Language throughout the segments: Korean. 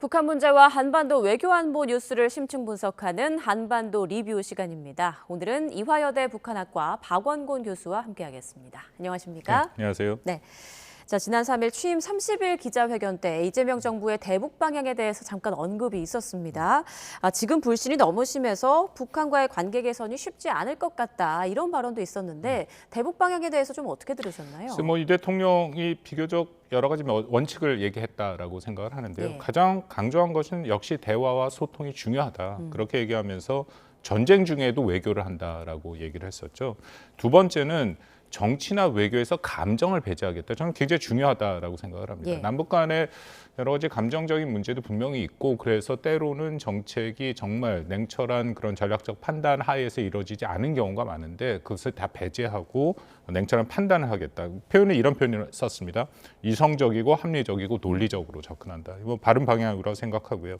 북한 문제와 한반도 외교안보 뉴스를 심층 분석하는 한반도 리뷰 시간입니다. 오늘은 이화여대 북한학과 박원곤 교수와 함께하겠습니다. 안녕하십니까? 네, 안녕하세요. 네. 자, 지난 3일 취임 30일 기자회견 때 이재명 정부의 대북 방향에 대해서 잠깐 언급이 있었습니다. 지금 불신이 너무 심해서 북한과의 관계 개선이 쉽지 않을 것 같다. 이런 발언도 있었는데 대북 방향에 대해서 좀 어떻게 들으셨나요? 이 대통령이 비교적 여러 가지 원칙을 얘기했다라고 생각을 하는데요. 네. 가장 강조한 것은 역시 대화와 소통이 중요하다. 그렇게 얘기하면서 전쟁 중에도 외교를 한다라고 얘기를 했었죠. 두 번째는 정치나 외교에서 감정을 배제하겠다. 저는 굉장히 중요하다라고 생각을 합니다. 예. 남북 간의 여러 가지 감정적인 문제도 분명히 있고 그래서 때로는 정책이 정말 냉철한 그런 전략적 판단 하에서 이루어지지 않은 경우가 많은데 그것을 다 배제하고 냉철한 판단을 하겠다. 표현은 이런 표현을 썼습니다. 이성적이고 합리적이고 논리적으로 접근한다. 이거 바른 방향이라고 생각하고요.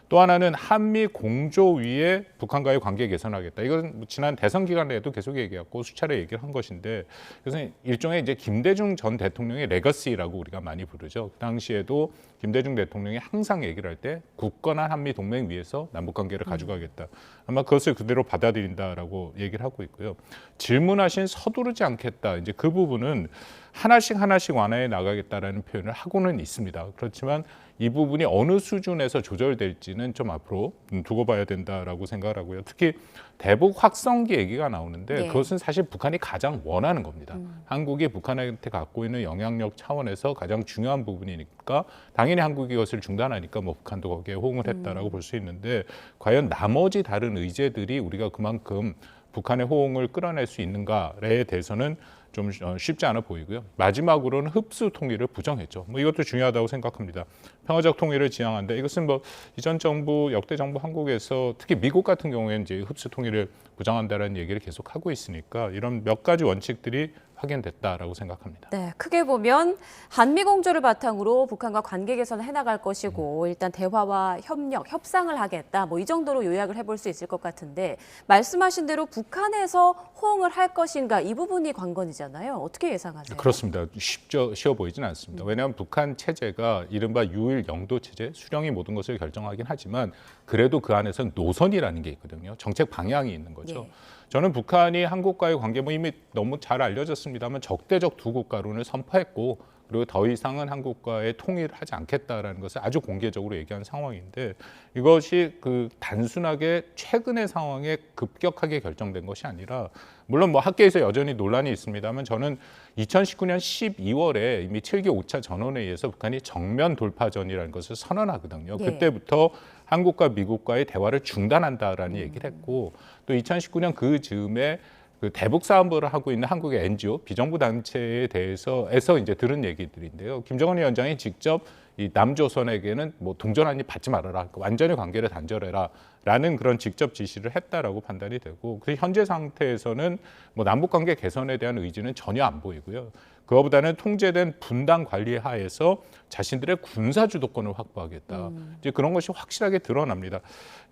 또 하나는 한미 공조위에 북한과의 관계 개선하겠다. 이건 지난 대선 기간에도 계속 얘기했고 수차례 얘기를 한 것인데 그래서 일종의 이제 김대중 전 대통령의 레거시라고 우리가 많이 부르죠. 그 당시에도 김대중 대통령이 항상 얘기를 할 때 굳건한 한미 동맹 위에서 남북 관계를 가져가겠다. 아마 그것을 그대로 받아들인다라고 얘기를 하고 있고요. 질문하신 서두르지 않겠다. 이제 그 부분은 하나씩 완화해 나가겠다라는 표현을 하고는 있습니다. 그렇지만 이 부분이 어느 수준에서 조절될지는 좀 앞으로 두고 봐야 된다라고 생각을 하고요. 특히 대북 확성기 얘기가 나오는데 네. 그것은 사실 북한이 가장 원하는 겁니다. 한국이 북한한테 갖고 있는 영향력 차원에서 가장 중요한 부분이니까 당연히 한국이 이것을 중단하니까 뭐 북한도 거기에 호응을 했다라고 볼 수 있는데 과연 나머지 다른 의제들이 우리가 그만큼 북한의 호응을 끌어낼 수 있는가에 대해서는 좀 쉽지 않아 보이고요. 마지막으로는 흡수 통일을 부정했죠. 뭐 이것도 중요하다고 생각합니다. 평화적 통일을 지향한다. 이것은 뭐 이전 정부, 역대 정부 한국에서 특히 미국 같은 경우에는 이제 흡수 통일을 부정한다라는 얘기를 계속 하고 있으니까 이런 몇 가지 원칙들이 확인됐다라고 생각합니다. 네, 크게 보면 한미 공조를 바탕으로 북한과 관계 개선을 해나갈 것이고 일단 대화와 협력, 협상을 하겠다. 뭐 이 정도로 요약을 해볼 수 있을 것 같은데 말씀하신 대로 북한에서 호응을 할 것인가 이 부분이 관건이잖아요. 어떻게 예상하세요? 그렇습니다. 쉬워 보이지는 않습니다. 왜냐하면 북한 체제가 이른바 유일 영도 체제, 수령이 모든 것을 결정하긴 하지만 그래도 그 안에서는 노선이라는 게 있거든요. 정책 방향이 있는 거죠. 예. 저는 북한이 한국과의 관계 뭐 이미 너무 잘 알려졌습니다만 적대적 두 국가론을 선포했고 그리고 더 이상은 한국과의 통일을 하지 않겠다라는 것을 아주 공개적으로 얘기한 상황인데 이것이 그 단순하게 최근의 상황에 급격하게 결정된 것이 아니라 물론 뭐 학계에서 여전히 논란이 있습니다만 저는 2019년 12월에 이미 7기 5차 전원회의에서 북한이 정면 돌파전이라는 것을 선언하거든요. 예. 그때부터 한국과 미국과의 대화를 중단한다라는 얘기를 했고 또 2019년 그 즈음에 그 대북 사업을 하고 있는 한국의 NGO 비정부 단체에 대해서 이제 들은 얘기들인데요. 김정은 위원장이 직접 이 남조선에게는 뭐 동전 한 입 받지 말아라, 완전히 관계를 단절해라라는 그런 직접 지시를 했다라고 판단이 되고, 그 현재 상태에서는 뭐 남북 관계 개선에 대한 의지는 전혀 안 보이고요. 그거보다는 통제된 분단 관리 하에서 자신들의 군사 주도권을 확보하겠다. 이제 그런 것이 확실하게 드러납니다.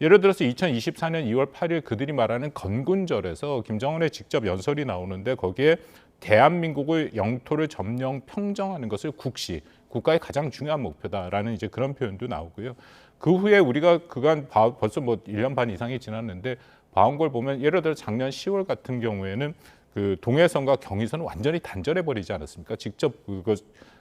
예를 들어서 2024년 2월 8일 그들이 말하는 건군절에서 김정은의 직접 연설이 나오는데 거기에 대한민국의 영토를 점령 평정하는 것을 국가의 가장 중요한 목표다라는 이제 그런 표현도 나오고요. 그 후에 우리가 그간 벌써 뭐 1년 반 이상이 지났는데 봐온 걸 보면 예를 들어 작년 10월 같은 경우에는 그 동해선과 경의선을 완전히 단절해 버리지 않았습니까? 직접 그거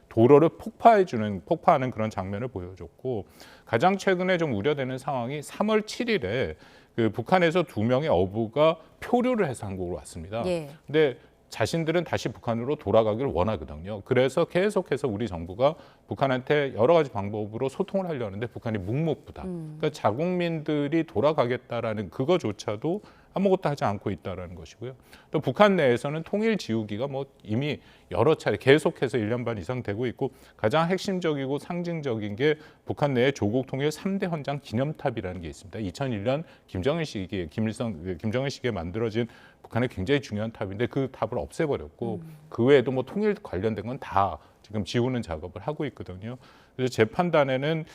도로를 폭파하는 그런 장면을 보여줬고 가장 최근에 좀 우려되는 상황이 3월 7일에 그 북한에서 2명의 어부가 표류를 해서 한국으로 왔습니다. 예. 근데 자신들은 다시 북한으로 돌아가기를 원하거든요. 그래서 계속해서 우리 정부가 북한한테 여러 가지 방법으로 소통을 하려는데 북한이 묵묵부답. 그러니까 자국민들이 돌아가겠다라는 그거조차도 아무것도 하지 않고 있다라는 것이고요. 또 북한 내에서는 통일 지우기가 뭐 이미 여러 차례 계속해서 1년 반 이상 되고 있고 가장 핵심적이고 상징적인 게 북한 내에 조국 통일 3대 헌장 기념탑이라는 게 있습니다. 2001년 김정일 시기에 만들어진 북한의 굉장히 중요한 탑인데 그 탑을 없애버렸고 그 외에도 뭐 통일 관련된 건 다 지금 지우는 작업을 하고 있거든요. 그래서 제 판단에는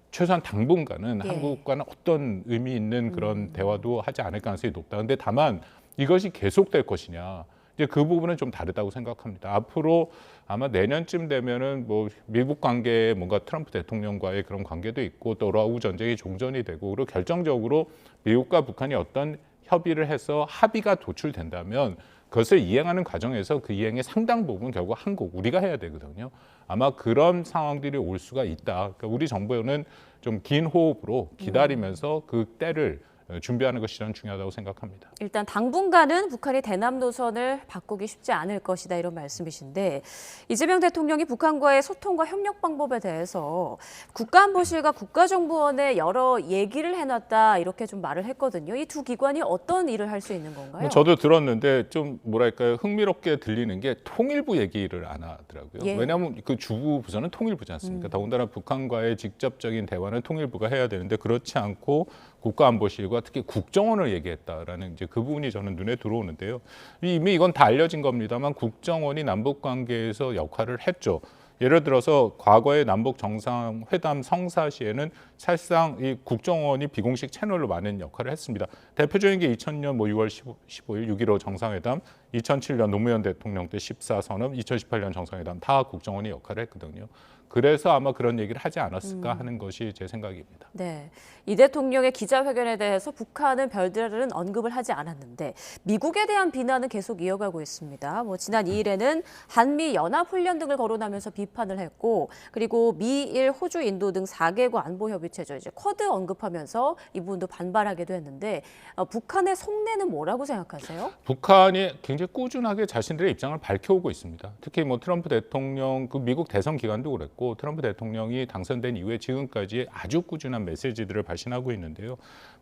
최소한 당분간은 예. 한국과는 어떤 의미 있는 그런 대화도 하지 않을 가능성이 높다. 근데 다만 이것이 계속될 것이냐. 이제 그 부분은 좀 다르다고 생각합니다. 앞으로 아마 내년쯤 되면은 뭐 미국 관계에 뭔가 트럼프 대통령과의 그런 관계도 있고 또 러우 전쟁이 종전이 되고 그리고 결정적으로 미국과 북한이 어떤 협의를 해서 합의가 도출된다면 그것을 이행하는 과정에서 그 이행의 상당 부분 결국 한국 우리가 해야 되거든요. 아마 그런 상황들이 올 수가 있다. 그러니까 우리 정부는 좀 긴 호흡으로 기다리면서 그 때를 준비하는 것이 저는 중요하다고 생각합니다. 일단 당분간은 북한이 대남 노선을 바꾸기 쉽지 않을 것이다 이런 말씀이신데 이재명 대통령이 북한과의 소통과 협력 방법에 대해서 국가안보실과 국가정보원에 여러 얘기를 해놨다 이렇게 좀 말을 했거든요. 이 두 기관이 어떤 일을 할 수 있는 건가요? 저도 들었는데 좀 뭐랄까요 흥미롭게 들리는 게 통일부 얘기를 안 하더라고요. 예. 왜냐하면 그 주부 부서는 통일부지 않습니까? 더군다나 북한과의 직접적인 대화는 통일부가 해야 되는데 그렇지 않고 국가안보실과 특히 국정원을 얘기했다라는 이제 그 부분이 저는 눈에 들어오는데요. 이미 이건 다 알려진 겁니다만 국정원이 남북 관계에서 역할을 했죠. 예를 들어서 과거의 남북 정상회담 성사 시에는 사실상 이 국정원이 비공식 채널로 많은 역할을 했습니다. 대표적인 게 2000년 6월 15일 6.15 정상회담, 2007년 노무현 대통령 때 14선언, 2018년 정상회담 다 국정원이 역할을 했거든요. 그래서 아마 그런 얘기를 하지 않았을까 하는 것이 제 생각입니다. 네, 이 대통령의 기자회견에 대해서 북한은 별다른 언급을 하지 않았는데 미국에 대한 비난은 계속 이어가고 있습니다. 뭐 지난 2일에는 한미 연합훈련 등을 거론하면서 비판을 했고 그리고 미일, 호주, 인도 등 4개국 안보협의체죠. 이제 쿼드 언급하면서 이 부분도 반발하기도 했는데 북한의 속내는 뭐라고 생각하세요? 북한이 굉장히 꾸준하게 자신들의 입장을 밝혀오고 있습니다. 특히 뭐 트럼프 대통령 그 미국 대선 기간도 그랬고 트럼프 대통령이 당선된 이후에 지금까지 아주 꾸준한 메시지들을 발신하고 있는데요.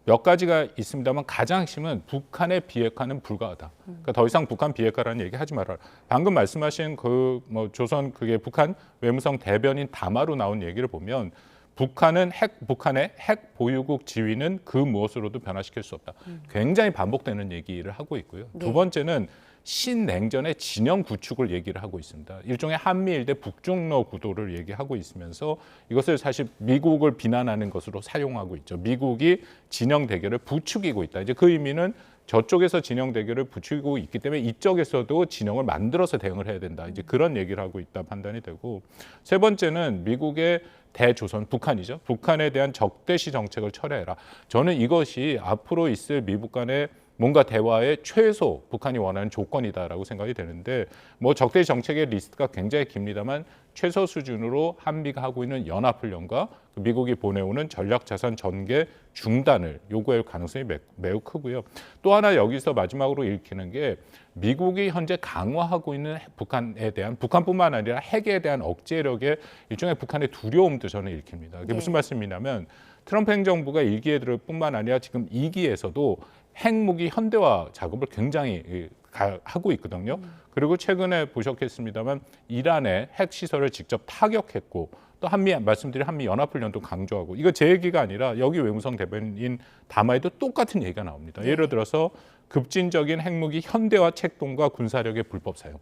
몇 가지가 있습니다만 가장 핵심은 북한의 비핵화는 불가하다. 그러니까 더 이상 북한 비핵화라는 얘기 하지 말아라. 방금 말씀하신 그 뭐 조선 그게 북한 외무성 대변인 담화로 나온 얘기를 보면 북한의 핵 보유국 지위는 그 무엇으로도 변화시킬 수 없다. 굉장히 반복되는 얘기를 하고 있고요. 두 번째는 신냉전의 진영 구축을 얘기를 하고 있습니다. 일종의 한미일 대 북중러 구도를 얘기하고 있으면서 이것을 사실 미국을 비난하는 것으로 사용하고 있죠. 미국이 진영 대결을 부추기고 있다. 이제 그 의미는 저쪽에서 진영 대결을 부추기고 있기 때문에 이쪽에서도 진영을 만들어서 대응을 해야 된다. 이제 그런 얘기를 하고 있다 판단이 되고 세 번째는 미국의 대조선 북한이죠. 북한에 대한 적대시 정책을 철회해라. 저는 이것이 앞으로 있을 미국 간의 뭔가 대화의 최소 북한이 원하는 조건이다라고 생각이 되는데 뭐 적대시 정책의 리스트가 굉장히 깁니다만 최소 수준으로 한미가 하고 있는 연합훈련과 미국이 보내오는 전략자산 전개 중단을 요구할 가능성이 매우 크고요. 또 하나 여기서 마지막으로 읽히는 게 미국이 현재 강화하고 있는 북한에 대한 북한뿐만 아니라 핵에 대한 억제력의 일종의 북한의 두려움도 저는 읽힙니다. 그게 무슨 말씀이냐면 트럼프 행정부가 1기에 들을 뿐만 아니라 지금 2기에서도 핵무기 현대화 작업을 굉장히 하고 있거든요. 그리고 최근에 보셨겠습니다만 이란의 핵 시설을 직접 타격했고 또 말씀드린 한미 연합훈련도 강조하고 이거 제 얘기가 아니라 여기 외무성 대변인 담화에도 똑같은 얘기가 나옵니다. 예를 들어서 급진적인 핵무기 현대화 책동과 군사력의 불법 사용.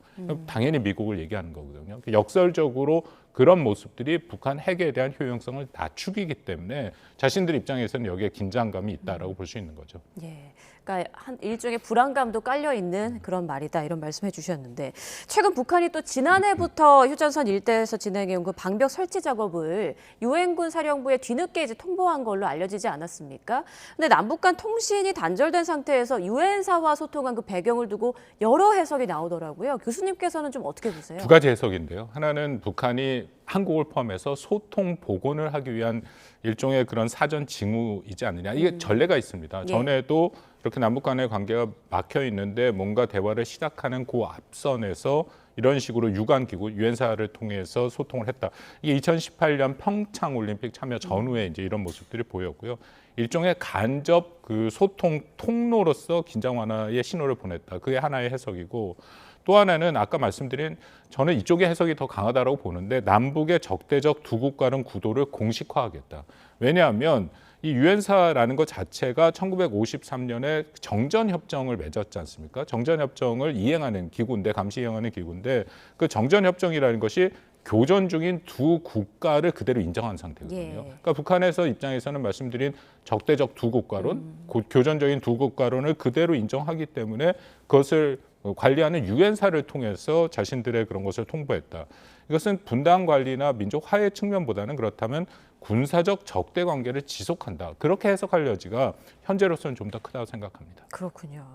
당연히 미국을 얘기하는 거거든요. 역설적으로 그런 모습들이 북한 핵에 대한 효용성을 낮추기 때문에 자신들 입장에서는 여기에 긴장감이 있다라고 볼 수 있는 거죠. 예. 그러니까 한 일종의 불안감도 깔려 있는 그런 말이다 이런 말씀해 주셨는데 최근 북한이 또 지난해부터 휴전선 일대에서 진행해온 그 방벽 설치 작업을 유엔군 사령부에 뒤늦게 이제 통보한 걸로 알려지지 않았습니까? 근데 남북 간 통신이 단절된 상태에서 유엔사와 소통한 그 배경을 두고 여러 해석이 나오더라고요. 교수님께서는 좀 어떻게 보세요? 두 가지 해석인데요. 하나는 북한이 한국을 포함해서 소통 복원을 하기 위한 일종의 그런 사전 징후이지 않느냐. 이게 전례가 있습니다. 전에도 이렇게 남북 간의 관계가 막혀 있는데 뭔가 대화를 시작하는 그 앞선에서 이런 식으로 유관기구 유엔사를 통해서 소통을 했다. 이게 2018년 평창 올림픽 참여 전후에 이제 이런 모습들이 보였고요. 일종의 간접 그 소통 통로로서 긴장 완화의 신호를 보냈다. 그게 하나의 해석이고 또 하나는 아까 말씀드린 저는 이쪽의 해석이 더 강하다고 보는데 남북의 적대적 두 국가는 구도를 공식화하겠다. 왜냐하면 이 유엔사라는 것 자체가 1953년에 정전협정을 맺었지 않습니까? 정전협정을 이행하는 기구인데 감시 이행하는 기구인데 그 정전협정이라는 것이 교전 중인 두 국가를 그대로 인정한 상태거든요. 그러니까 북한에서 입장에서는 말씀드린 적대적 두 국가론, 교전적인 두 국가론을 그대로 인정하기 때문에 그것을 관리하는 유엔사를 통해서 자신들의 그런 것을 통보했다. 이것은 분단 관리나 민족 화해 측면보다는 그렇다면 군사적 적대 관계를 지속한다. 그렇게 해석할 여지가 현재로서는 좀 더 크다고 생각합니다. 그렇군요.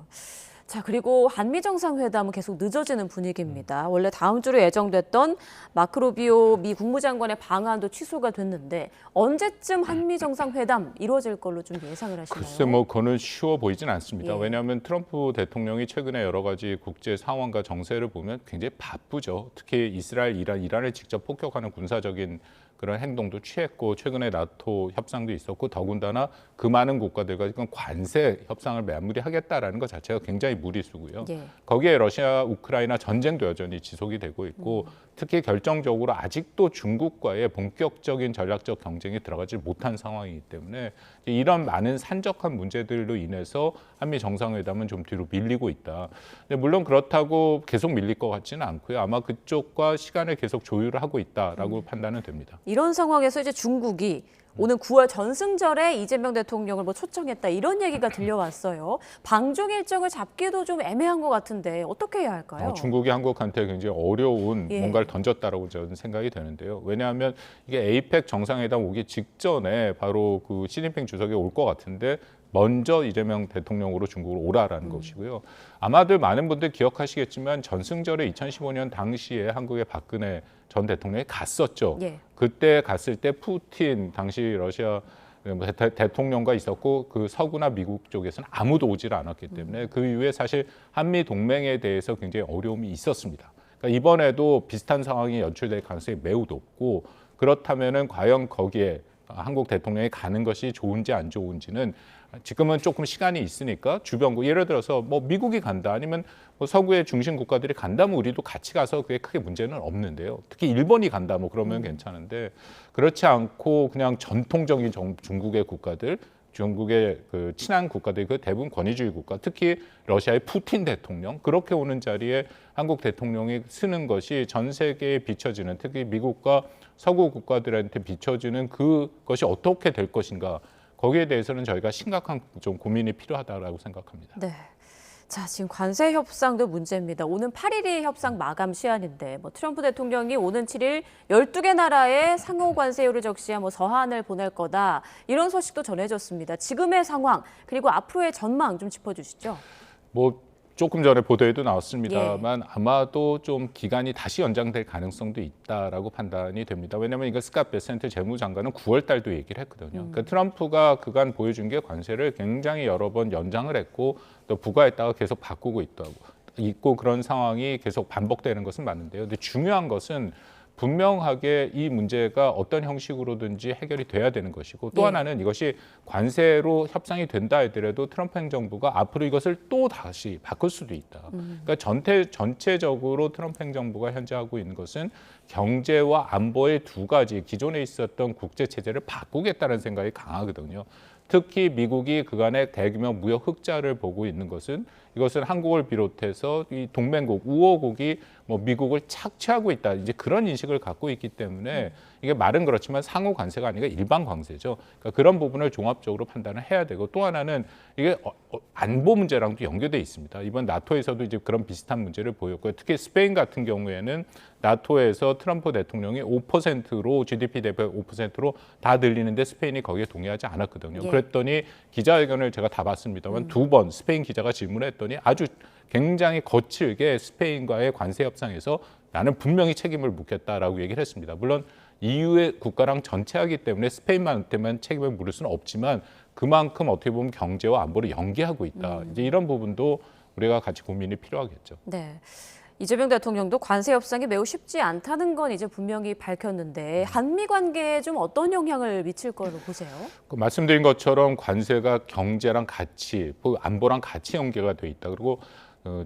자, 그리고 한미 정상회담은 계속 늦어지는 분위기입니다. 원래 다음 주로 예정됐던 마크 루비오 미 국무장관의 방한도 취소가 됐는데 언제쯤 한미 정상회담 이루어질 걸로 좀 예상을 하시나요? 글쎄 뭐 그거는 쉬워 보이진 않습니다. 예. 왜냐하면 트럼프 대통령이 최근에 여러 가지 국제 상황과 정세를 보면 굉장히 바쁘죠. 특히 이스라엘, 이란을 직접 폭격하는 군사적인 그런 행동도 취했고 최근에 나토 협상도 있었고 더군다나 그 많은 국가들과 지금 관세 협상을 마무리하겠다라는 것 자체가 굉장히 무리수고요. 예. 거기에 러시아, 우크라이나 전쟁도 여전히 지속이 되고 있고 특히 결정적으로 아직도 중국과의 본격적인 전략적 경쟁에 들어가지 못한 상황이기 때문에 이런 많은 산적한 문제들로 인해서 한미 정상회담은 좀 뒤로 밀리고 있다. 근데 물론 그렇다고 계속 밀릴 것 같지는 않고요. 아마 그쪽과 시간을 계속 조율을 하고 있다라고 판단은 됩니다. 이런 상황에서 이제 중국이 오는 9월 전승절에 이재명 대통령을 뭐 초청했다 이런 얘기가 들려왔어요. 방중 일정을 잡기도 좀 애매한 것 같은데 어떻게 해야 할까요? 중국이 한국한테 굉장히 어려운 예. 뭔가를 던졌다라고 저는 생각이 되는데요. 왜냐하면 이게 에이펙 정상회담 오기 직전에 바로 그 시진핑 주석이 올 것 같은데 먼저 이재명 대통령으로 중국으로 오라라는 것이고요. 아마도 많은 분들 기억하시겠지만 전승절에 2015년 당시에 한국의 박근혜 전 대통령이 갔었죠. 예. 그때 갔을 때 푸틴 당시 러시아 대통령과 있었고 그 서구나 미국 쪽에서는 아무도 오질 않았기 때문에 그 이후에 사실 한미 동맹에 대해서 굉장히 어려움이 있었습니다. 그러니까 이번에도 비슷한 상황이 연출될 가능성이 매우 높고 그렇다면은 과연 거기에 한국 대통령이 가는 것이 좋은지 안 좋은지는 지금은 조금 시간이 있으니까 주변국 예를 들어서 뭐 미국이 간다 아니면 뭐 서구의 중심 국가들이 간다면 우리도 같이 가서 그게 크게 문제는 없는데요. 특히 일본이 간다 뭐 그러면 괜찮은데 그렇지 않고 그냥 전통적인 중국의 국가들 중국의 그 친한 국가들 그 대부분 권위주의 국가 특히 러시아의 푸틴 대통령 그렇게 오는 자리에 한국 대통령이 쓰는 것이 전 세계에 비춰지는 특히 미국과 서구 국가들한테 비춰지는 그것이 어떻게 될 것인가 거기에 대해서는 저희가 심각한 좀 고민이 필요하다라고 생각합니다. 네. 자, 지금 관세 협상도 문제입니다. 오는 8일이 협상 마감 시한인데 뭐 트럼프 대통령이 오는 7일 12개 나라에 상호 관세율을 적시한 뭐 서한을 보낼 거다. 이런 소식도 전해졌습니다. 지금의 상황 그리고 앞으로의 전망 좀 짚어 주시죠. 뭐 조금 전에 보도에도 나왔습니다만 아마도 좀 기간이 다시 연장될 가능성도 있다라고 판단이 됩니다. 왜냐하면 이거 스캇 베센트 재무장관은 9월 달도 얘기를 했거든요. 그러니까 트럼프가 그간 보여준 게 관세를 굉장히 여러 번 연장을 했고 또 부과했다가 계속 바꾸고 있고 그런 상황이 계속 반복되는 것은 맞는데요. 근데 중요한 것은 분명하게 이 문제가 어떤 형식으로든지 해결이 돼야 되는 것이고 또 하나는 이것이 관세로 협상이 된다 하더라도 트럼프 행정부가 앞으로 이것을 또 다시 바꿀 수도 있다. 그러니까 전체적으로 트럼프 행정부가 현재 하고 있는 것은 경제와 안보의 두 가지 기존에 있었던 국제 체제를 바꾸겠다는 생각이 강하거든요. 특히 미국이 그간의 대규모 무역 흑자를 보고 있는 것은 이것은 한국을 비롯해서 이 동맹국 우호국이 뭐 미국을 착취하고 있다 이제 그런 인식을 갖고 있기 때문에 이게 말은 그렇지만 상호 관세가 아니라 일반 관세죠. 그러니까 그런 부분을 종합적으로 판단을 해야 되고 또 하나는 이게 안보 문제랑도 연계돼 있습니다. 이번 나토에서도 이제 그런 비슷한 문제를 보였고요. 특히 스페인 같은 경우에는 나토에서 트럼프 대통령이 5%로 GDP 대비 5%로 다 늘리는데 스페인이 거기에 동의하지 않았거든요. 예. 그랬더니 기자회견을 제가 다 봤습니다만 두 번 스페인 기자가 질문했더니 아주 굉장히 거칠게 스페인과의 관세 협상에서 나는 분명히 책임을 묻겠다라고 얘기를 했습니다. 물론 EU의 국가랑 전체하기 때문에 스페인만한테만 책임을 물을 수는 없지만 그만큼 어떻게 보면 경제와 안보를 연계하고 있다. 이제 이런 부분도 우리가 같이 고민이 필요하겠죠. 네. 이재명 대통령도 관세 협상이 매우 쉽지 않다는 건 이제 분명히 밝혔는데 한미 관계에 좀 어떤 영향을 미칠 거로 보세요? 말씀드린 것처럼 관세가 경제랑 같이 안보랑 같이 연계가 돼 있다. 그리고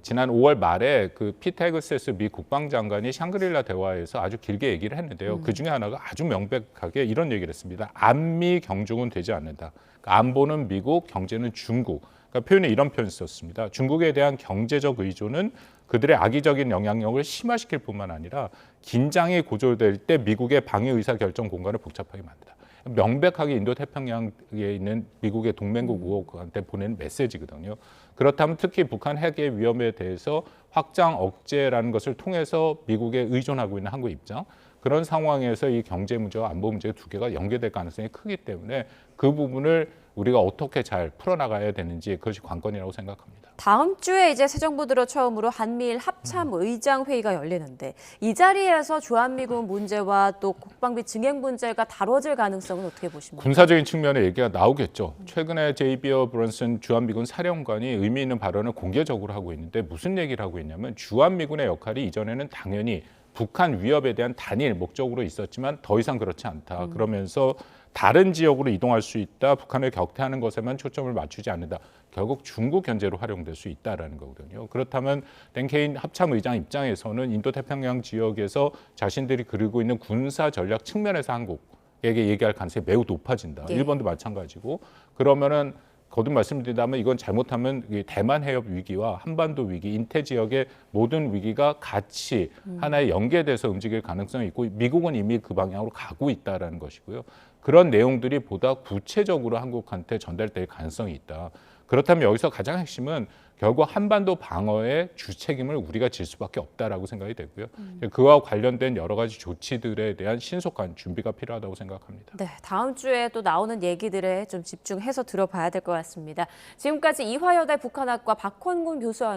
지난 5월 말에 그 피터 헤그세스 미 국방장관이 샹그릴라 대화에서 아주 길게 얘기를 했는데요. 그 중에 하나가 아주 명백하게 이런 얘기를 했습니다. 안미 경중은 되지 않는다. 그러니까 안보는 미국, 경제는 중국. 그러니까 표현에 이런 표현을 썼습니다. 중국에 대한 경제적 의존은 그들의 악의적인 영향력을 심화시킬 뿐만 아니라 긴장이 고조될 때 미국의 방위 의사 결정 공간을 복잡하게 만든다. 명백하게 인도 태평양에 있는 미국의 동맹국한테 보내는 메시지거든요. 그렇다면 특히 북한 핵의 위험에 대해서 확장 억제라는 것을 통해서 미국에 의존하고 있는 한국 입장, 그런 상황에서 이 경제 문제와 안보 문제 두 개가 연계될 가능성이 크기 때문에 그 부분을 우리가 어떻게 잘 풀어나가야 되는지 그것이 관건이라고 생각합니다. 다음 주에 이제 새 정부 들어 처음으로 한미일 합참 의장 회의가 열리는데 이 자리에서 주한미군 문제와 또 국방비 증액 문제가 다뤄질 가능성은 어떻게 보십니까? 군사적인 측면의 얘기가 나오겠죠. 최근에 제이비어 브런슨 주한미군 사령관이 의미 있는 발언을 공개적으로 하고 있는데 무슨 얘기를 하고 있냐면 주한미군의 역할이 이전에는 당연히 북한 위협에 대한 단일 목적으로 있었지만 더 이상 그렇지 않다. 그러면서 다른 지역으로 이동할 수 있다. 북한을 격퇴하는 것에만 초점을 맞추지 않는다. 결국 중국 견제로 활용될 수 있다라는 거거든요. 그렇다면 땡케인 합참의장 입장에서는 인도태평양 지역에서 자신들이 그리고 있는 군사 전략 측면에서 한국에게 얘기할 가능성이 매우 높아진다. 예. 일본도 마찬가지고. 그러면은 거듭 말씀드리자면 이건 잘못하면 이 대만 해협 위기와 한반도 위기, 인태 지역의 모든 위기가 같이 하나의 연계돼서 움직일 가능성이 있고 미국은 이미 그 방향으로 가고 있다라는 것이고요. 그런 내용들이 보다 구체적으로 한국한테 전달될 가능성이 있다. 그렇다면 여기서 가장 핵심은 결국 한반도 방어의 주책임을 우리가 질 수밖에 없다라고 생각이 되고요. 그와 관련된 여러 가지 조치들에 대한 신속한 준비가 필요하다고 생각합니다. 네, 다음 주에 또 나오는 얘기들에 좀 집중해서 들어봐야 될 것 같습니다. 지금까지 이화여대 북한학과 박원근 교수와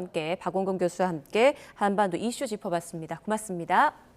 함께 한반도 이슈 짚어봤습니다. 고맙습니다.